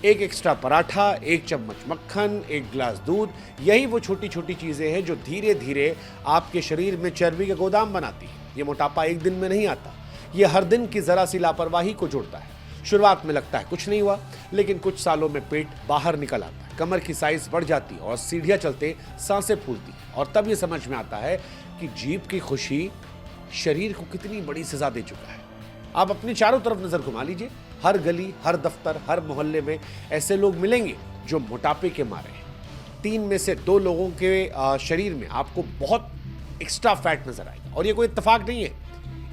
एक एक्स्ट्रा पराठा, एक चम्मच मक्खन, एक गिलास दूध, यही वो छोटी छोटी चीजें हैं जो धीरे धीरे आपके शरीर में चर्बी का गोदाम बनाती है। ये मोटापा एक दिन में नहीं आता, ये हर दिन की जरा सी लापरवाही को जोड़ता है। शुरुआत में लगता है कुछ नहीं हुआ, लेकिन कुछ सालों में पेट बाहर निकल आता है, कमर की साइज बढ़ जाती है और सीढ़ियां चलते सांसें फूलती है। और तब ये समझ में आता है कि जीभ की खुशी शरीर को कितनी बड़ी सजा दे चुका है। आप अपने चारों तरफ नजर घुमा लीजिए, हर गली, हर दफ्तर, हर मोहल्ले में ऐसे लोग मिलेंगे जो मोटापे के मारे हैं। 3 में से 2 लोगों के शरीर में आपको बहुत एक्स्ट्रा फैट नजर आएगा। और ये कोई इत्तेफाक नहीं है,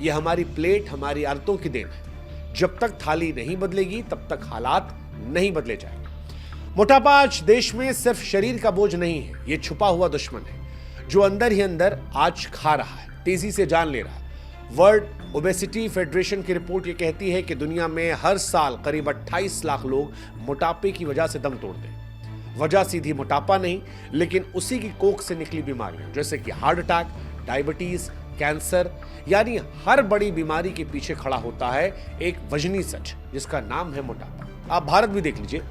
ये हमारी प्लेट, हमारी आदतों की देन है। जब तक थाली नहीं बदलेगी तब तक हालात नहीं बदले जाएंगे। मोटापा आज देश में सिर्फ शरीर का बोझ नहीं है, ये छुपा हुआ दुश्मन है जो अंदर ही अंदर आज खा रहा है, तेजी से जान ले रहा है। वर्ल्ड ओबेसिटी फेडरेशन की रिपोर्ट ये कहती है कि दुनिया में हर साल करीब 28 लाख लोग मोटापे की वजह से दम तोड़ते हैं। वजह सीधी मोटापा नहीं, लेकिन उसी की कोख से निकली बीमारियां जैसे कि हार्ट अटैक, डायबिटीज, कैंसर, यानी हर बड़ी बीमारी के पीछे खड़ा होता है एक वजनी सच जिसका नाम है मोटापा। आप भारत भी देख लीजिए,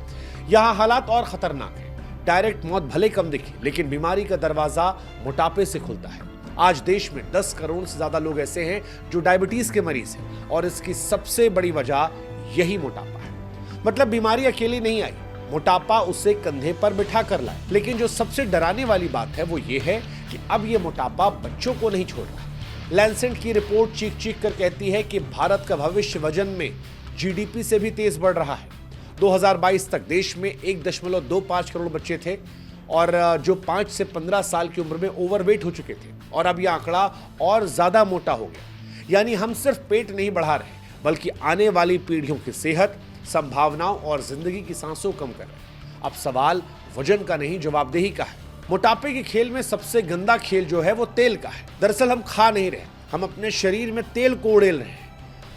यहां हालात और खतरनाक है। डायरेक्ट मौत भले कम दिखे, लेकिन बीमारी का दरवाजा मोटापे से खुलता है। आज देश में 10 करोड़ से ज्यादा लोग ऐसे हैं जो डायबिटीज के मरीज हैं, और इसकी सबसे बड़ी वजह यही मोटापा है। मतलब बीमारी अकेली नहीं आई, मोटापा उसे कंधे पर बिठा कर लाए। लेकिन जो सबसे डराने वाली बात है वो ये है कि अब ये मोटापा बच्चों को नहीं छोड़ रहा। लैंसेट की रिपोर्ट चीख चीख कर कहती है कि भारत का भविष्य वजन में जीडीपी से भी तेज बढ़ रहा है। 2022 तक देश में 1.25 करोड़ बच्चे थे और जो 5 से 15 साल की उम्र में ओवरवेट हो चुके थे, और अब यह आंकड़ा और ज्यादा मोटा हो गया। यानी हम सिर्फ पेट नहीं बढ़ा रहे, बल्कि आने वाली पीढ़ियों की सेहत, संभावनाओं और जिंदगी की सांसों कम कर रहे हैं। अब सवाल वजन का नहीं, जवाबदेही का है। मोटापे के खेल में सबसे गंदा खेल जो है वो तेल का है। दरअसल हम खा नहीं रहे, हम अपने शरीर में तेल को उड़ेल रहे हैं।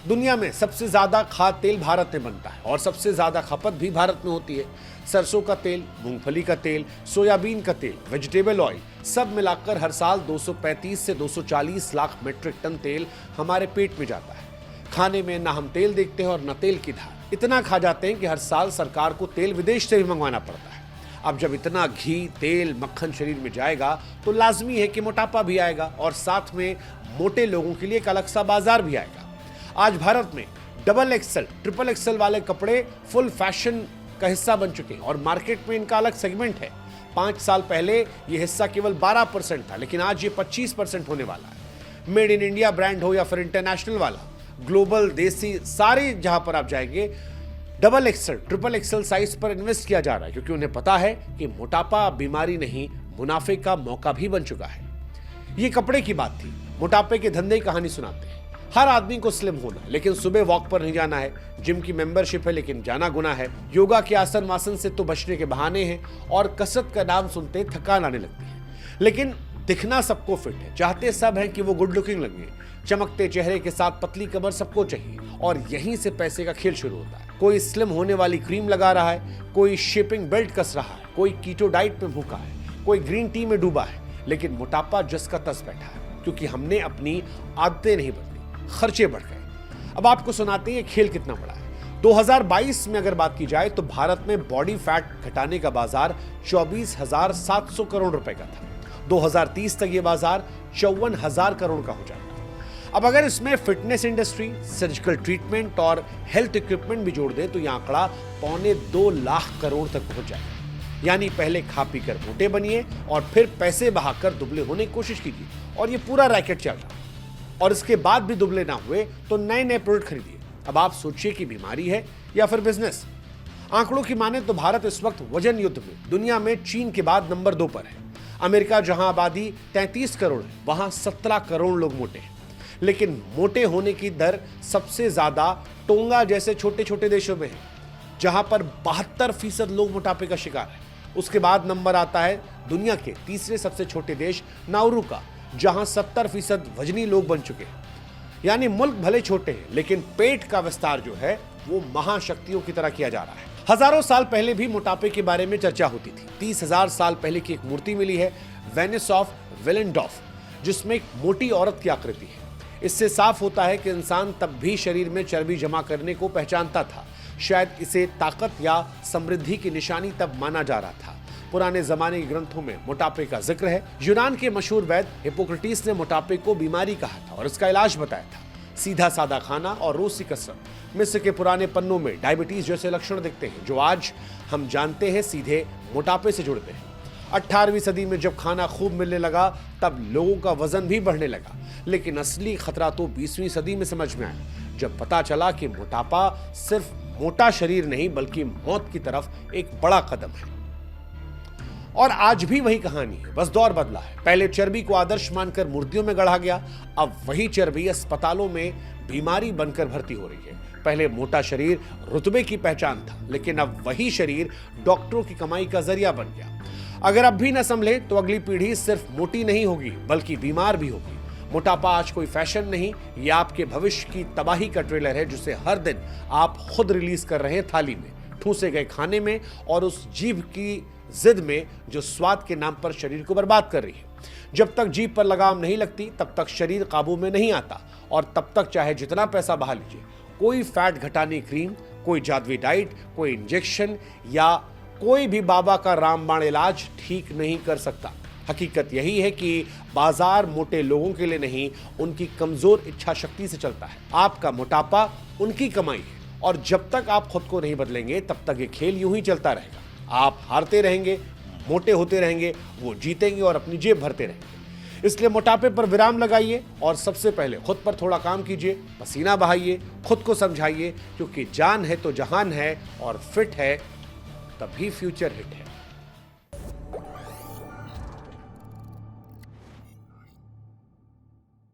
दुनिया में सबसे ज्यादा खाद्य तेल भारत में बनता है और सबसे ज्यादा खपत भी भारत में होती है। सरसों का तेल, मूंगफली का तेल, सोयाबीन का तेल, वेजिटेबल ऑयल, सब मिलाकर हर साल 235 से 240 लाख मीट्रिक टन तेल हमारे पेट में जाता है। खाने में ना हम तेल देखते हैं और न तेल की धार। इतना खा जाते हैं कि हर साल सरकार को तेल विदेश से भी मंगवाना पड़ता है। अब जब इतना घी, तेल, मक्खन शरीर में जाएगा तो लाजमी है कि मोटापा भी आएगा, और साथ में मोटे लोगों के लिए एक अलग सा बाजार भी आएगा। आज भारत में डबल एक्सएल, ट्रिपल एक्सएल वाले कपड़े फुल फैशन का हिस्सा बन चुके हैं और मार्केट में इनका अलग सेगमेंट है। 5 साल पहले यह हिस्सा केवल 12% था, लेकिन आज ये 25% होने वाला है। मेड इन इंडिया ब्रांड हो या फिर इंटरनेशनल वाला, ग्लोबल, देसी, सारे जहां पर आप जाएंगे double XL, triple XL size पर इन्वेस्ट किया जा रहा है, क्योंकि उन्हें पता है कि मोटापा बीमारी नहीं, मुनाफे का मौका भी बन चुका है। ये कपड़े की बात थी। मोटापे के धंधे की कहानी सुनाते हैं। हर आदमी को स्लिम होना है, लेकिन सुबह वॉक पर नहीं जाना है। जिम की मेंबरशिप है, लेकिन जाना गुनाह है। योगा के आसन वासन से तो बचने के बहाने हैं, और कसरत का नाम सुनते थकान आने लगती है। लेकिन दिखना सबको फिट है, चाहते सब हैं कि वो गुड लुकिंग लगे। चमकते चेहरे के साथ पतली कमर सबको चाहिए, और यहीं से पैसे का खेल शुरू होता है। कोई स्लिम होने वाली क्रीम लगा रहा है, कोई शेपिंग बेल्ट कस रहा है, कोई कीटो डाइट में भूखा है, कोई ग्रीन टी में डूबा है। लेकिन मोटापा जस का तस बैठा है, क्योंकि हमने अपनी आदतें नहीं बदली, खर्चे बढ़ गए। अब आपको सुनाते हैं ये खेल कितना बड़ा है। 2022 में अगर बात की जाए तो भारत में बॉडी फैट घटाने का बाजार 24,700 करोड़ रुपए का था। 2030 तक ये बाजार 54,000 करोड़ का हो जाएगा। अब अगर इसमें फिटनेस इंडस्ट्री, सर्जिकल ट्रीटमेंट और हेल्थ इक्विपमेंट भी जोड़ दें तो यह आंकड़ा 2.25 लाख करोड़ तक पहुंच जाएगा। यानी पहले खा पी कर मोटे बनिए और फिर पैसे बहाकर दुबले होने की कोशिश कीजिए, और ये पूरा रैकेट चल रहा है। और इसके बाद भी दुबले ना हुए तो नए नए प्रोडक्ट खरीदिए। अब आप सोचिए कि बीमारी है या फिर बिजनेस। आंकड़ों की माने तो भारत इस वक्त वजन युद्ध में दुनिया में चीन के बाद नंबर 2 पर है। अमेरिका, जहां आबादी 33 करोड़ है, वहां 17 करोड़ लोग मोटे हैं। लेकिन मोटे होने की दर सबसे ज्यादा टोंगा जैसे छोटे छोटे देशों में है, जहां पर 72% लोग मोटापे का शिकार है। उसके बाद नंबर आता है दुनिया के तीसरे सबसे छोटे देश नाउरू का, जहां 70% वजनी लोग बन चुके हैं। यानी मुल्क भले छोटे हैं, लेकिन पेट का विस्तार जो है वो महाशक्तियों की तरह किया जा रहा है। हजारों साल पहले भी मोटापे के बारे में चर्चा होती थी। 30,000 साल पहले की एक मूर्ति मिली है, वेनिस ऑफ विलेंडॉफ, जिसमें एक मोटी औरत की आकृति है। इससे साफ होता है कि इंसान तब भी शरीर में चर्बी जमा करने को पहचानता था। शायद इसे ताकत या समृद्धि की निशानी तब माना जा रहा था। पुराने जमाने के ग्रंथों में मोटापे का जिक्र है। यूनान के मशहूर वैद्य हिप्पोक्रेटिस ने मोटापे को बीमारी कहा था और इसका इलाज बताया था। सीधा सादा खाना और रोज की कसरत। मिस्र के पुराने पन्नों में डायबिटीज जैसे लक्षण दिखते हैं जो आज हम जानते हैं सीधे मोटापे से जुड़ते हैं। 18वीं सदी में जब खाना खूब मिलने लगा तब लोगों का वजन भी बढ़ने लगा, लेकिन असली खतरा तो 20वीं सदी में समझ में आया जब पता चला कि मोटापा सिर्फ मोटा शरीर नहीं बल्कि मौत की तरफ एक बड़ा कदम है। और आज भी वही कहानी है, बस दौर बदला है। पहले चर्बी को आदर्श मानकर मूर्तियों में गढ़ा गया, अब वही चर्बी अस्पतालों में बीमारी बनकर भर्ती हो रही है। पहले मोटा शरीर रुतबे की पहचान था, लेकिन अब वही शरीर डॉक्टरों की कमाई का जरिया बन गया। अगर अब भी न संभले तो अगली पीढ़ी सिर्फ मोटी नहीं होगी बल्कि बीमार भी होगी। मोटापा आज कोई फैशन नहीं, यह आपके भविष्य की तबाही का ट्रेलर है जिसे हर दिन आप खुद रिलीज कर रहे हैं थाली में, ठूसे गए खाने में और उस जीभ की जिद में जो स्वाद के नाम पर शरीर को बर्बाद कर रही है। जब तक जीभ पर लगाम नहीं लगती तब तक शरीर काबू में नहीं आता और तब तक चाहे जितना पैसा बहा लीजिए, कोई फैट घटाने क्रीम, कोई जादुई डाइट, कोई इंजेक्शन या कोई भी बाबा का रामबाण इलाज ठीक नहीं कर सकता। हकीकत यही है कि बाजार मोटे लोगों के लिए नहीं, उनकी कमजोर इच्छा शक्ति से चलता है। आपका मोटापा उनकी कमाई है और जब तक आप खुद को नहीं बदलेंगे तब तक ये खेल यूं ही चलता रहेगा। आप हारते रहेंगे, मोटे होते रहेंगे, वो जीतेंगे और अपनी जेब भरते रहेंगे। इसलिए मोटापे पर विराम लगाइए और सबसे पहले खुद पर थोड़ा काम कीजिए, पसीना बहाइए, खुद को समझाइए, क्योंकि जान है तो जहान है और फिट है तभी फ्यूचर हिट है।